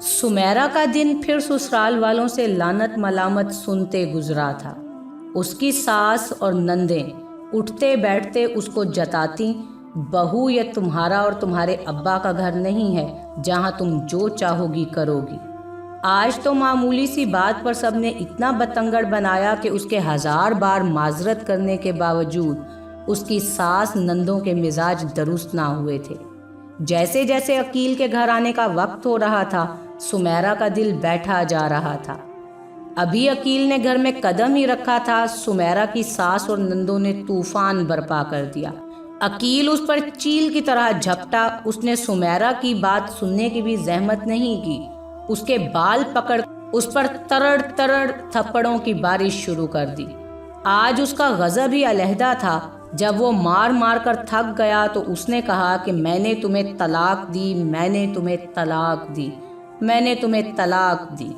सुमेरा का दिन फिर ससुराल वालों से लानत मलामत सुनते गुजरा था। उसकी सास और नंदें उठते बैठते उसको जताती, बहू ये तुम्हारा और तुम्हारे अब्बा का घर नहीं है जहां तुम जो चाहोगी करोगी। आज तो मामूली सी बात पर सबने इतना बतंगड़ बनाया कि उसके 1000 बार माजरत करने के बावजूद उसकी सास नंदों के मिजाज दुरुस्त ना हुए थे। जैसे जैसे अकील के घर आने का वक्त हो रहा था, सुमेरा का दिल बैठा जा रहा था। अभी अकील ने घर में कदम ही रखा था, सुमेरा की सास और नंदों ने तूफान बर्पा कर दिया। अकील उस पर चील की तरह झपटा। उसने सुमेरा की बात सुनने की भी जहमत नहीं की। उसके बाल पकड़ उस पर तरड़ तरड़ थप्पड़ों की बारिश शुरू कर दी। आज उसका गजब ही अलहदा था। जब वो मार मार कर थक गया तो उसने कहा कि मैंने तुम्हें तलाक दी, मैंने तुम्हें तलाक दी, मैंने तुम्हें तलाक दी।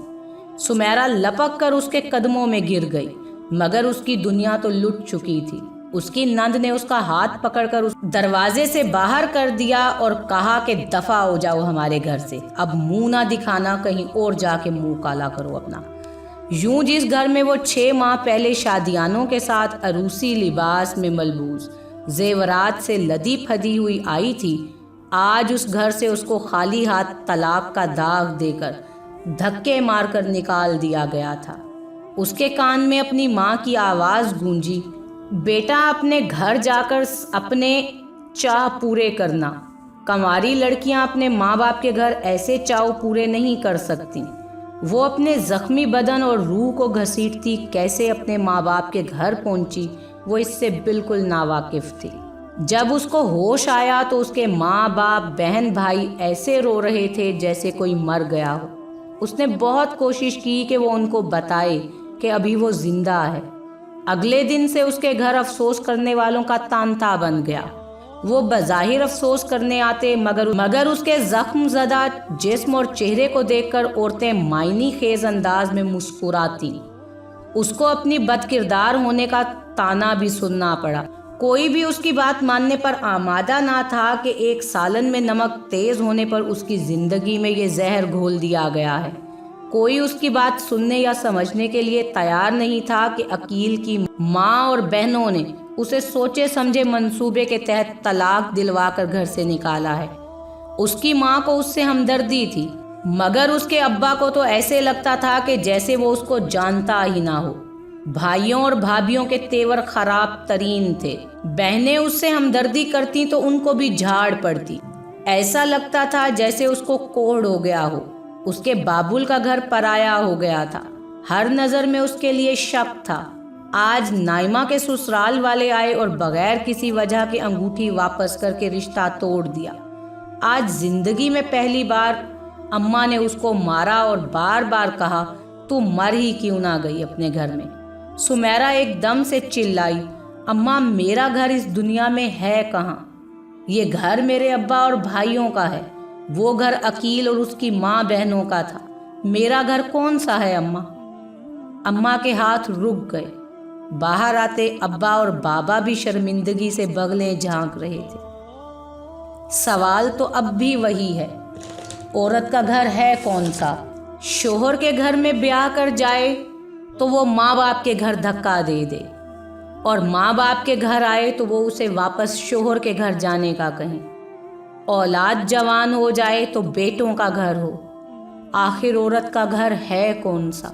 सुमेरा लपक कर उसके कदमों में गिर गई, मगर उसकी दुनिया तो लुट चुकी थी। उसकी नंद ने उसका हाथ पकड़कर उस दरवाजे से बाहर कर दिया और कहा कि दफा हो जाओ हमारे घर से, अब मुंह ना दिखाना, कहीं और जाके मुंह काला करो अपना। यूं जिस घर में वो 6 माह पहले शादियानों के साथ अरूसी लिबास में मलबूस जेवरात से लदी फदी हुई आई थी, आज उस घर से उसको खाली हाथ तलाक का दाग देकर धक्के मारकर निकाल दिया गया था। उसके कान में अपनी माँ की आवाज़ गूंजी, बेटा अपने घर जाकर अपने चाह पूरे करना। कंवारी लड़कियां अपने माँ बाप के घर ऐसे चाव पूरे नहीं कर सकती। वो अपने जख्मी बदन और रूह को घसीटती कैसे अपने माँ बाप के घर पहुंची, वो इससे बिल्कुल नावाकिफ थी। जब उसको होश आया तो उसके माँ बाप बहन भाई ऐसे रो रहे थे जैसे कोई मर गया हो। उसने बहुत कोशिश की कि वो उनको बताए कि अभी वो जिंदा है। अगले दिन से उसके घर अफसोस करने वालों का तांता बन गया। वो बज़ाहिर अफसोस करने आते, मगर उसके जख्म ज़दा जिस्म और चेहरे को देखकर औरतें मायनी खेज अंदाज में मुस्कुराती। उसको अपनी बदकिरदार होने का ताना भी सुनना पड़ा। कोई भी उसकी बात मानने पर आमादा ना था कि एक सालन में नमक तेज होने पर उसकी जिंदगी में ये जहर घोल दिया गया है। कोई उसकी बात सुनने या समझने के लिए तैयार नहीं था कि अकील की माँ और बहनों ने उसे सोचे समझे मंसूबे के तहत तलाक दिलवाकर घर से निकाला है। उसकी माँ को उससे हमदर्दी थी, मगर उसके अब्बा को तो ऐसे लगता था कि जैसे वो उसको जानता ही ना हो। भाइयों और भाभियों के तेवर खराब तरीन थे। बहनें उससे हमदर्दी करती तो उनको भी झाड़ पड़ती। ऐसा लगता था जैसे उसको कोढ़ हो गया हो। उसके बाबुल का घर पराया हो गया था। हर नज़र में उसके लिए शक था। आज नाइमा के ससुराल वाले आए और बगैर किसी वजह के अंगूठी वापस करके रिश्ता तोड़ दिया। आज जिंदगी में पहली बार अम्मा ने उसको मारा और बार बार कहा, तू मर ही क्यों ना गई अपने घर में। सुमेरा एकदम से चिल्लाई, अम्मा मेरा घर इस दुनिया में है कहाँ? ये घर मेरे अब्बा और भाइयों का है। वो घर अकील और उसकी माँ बहनों का था। मेरा घर कौन सा है अम्मा? अम्मा के हाथ रुक गए। बाहर आते अब्बा और बाबा भी शर्मिंदगी से बगलें झांक रहे थे। सवाल तो अब भी वही है, औरत का घर है कौन सा? शोहर के घर में ब्याह कर जाए तो वो माँ बाप के घर धक्का दे दे, और माँ बाप के घर आए तो वो उसे वापस शोहर के घर जाने का कहें। औलाद जवान हो जाए तो बेटों का घर हो। आखिर औरत का घर है कौन सा?